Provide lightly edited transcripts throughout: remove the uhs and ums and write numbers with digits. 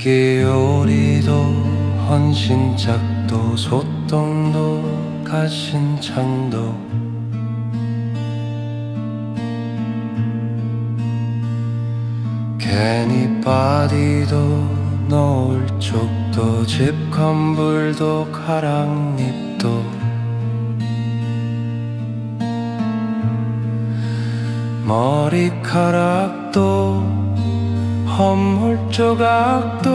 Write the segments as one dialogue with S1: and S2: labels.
S1: 새끼 오리도 헌신짝도 소똥도 가신창도 괜히 바디도 노을 쪽도 집 건불도 가랑잎도 머리카락도 허물 조각도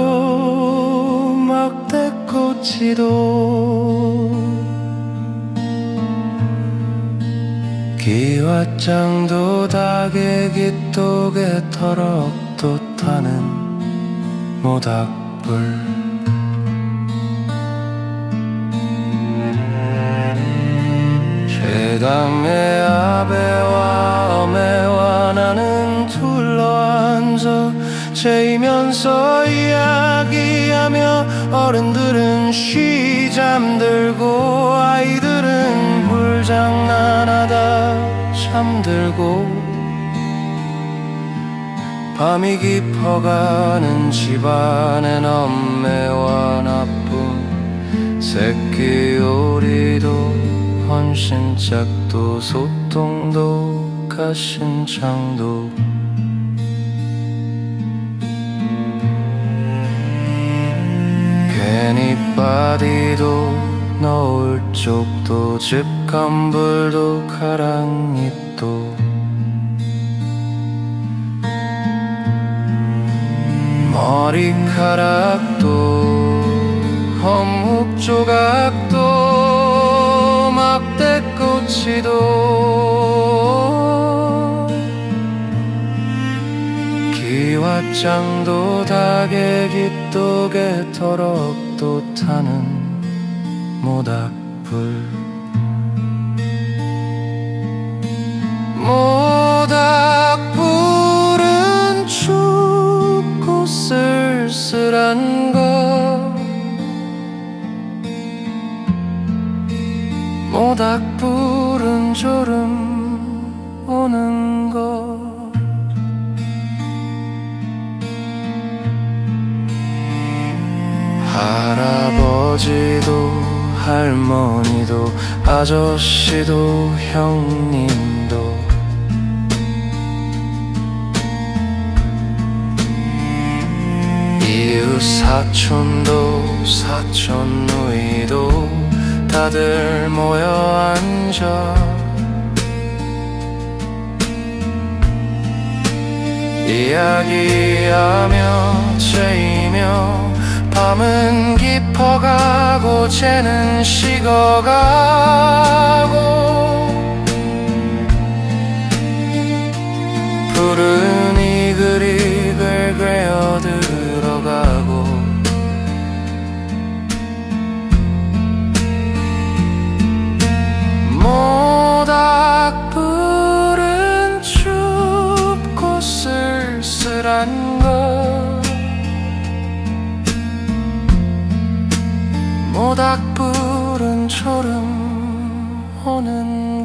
S1: 막대꽃이도 기와장도 다개깃도 개터럭도 타는 모닥불 최담의 아베와 어메와 나는 둘러앉아 재이면서 이야기하며 어른들은 쉬 잠들고 아이들은 불장난하다 잠들고 밤이 깊어가는 집안엔 엄매와 나쁜 새끼 오리도 헌신짝도 소똥도 가신창도 괜히 바디도 노을 쪽도 집 건불도 가랑잎도 머리카락도 허묵 조각도 막대꽃이도 기와장도 다개깃도 개터럭도 타는 모닥불 모닥불은 춥고 쓸쓸한 것 모닥불은 졸음 오는 것 할아버지도 할머니도 아저씨도 형님도 이웃 사촌도 사촌 누이도 다들 모여 앉아 이야기하며 채이며 밤은 깊어가고 쟤는 식어가고 푸른 이글이글 괴어 들어가고 모닥불은 춥고 쓸쓸한 것 모닥불은 졸음 오는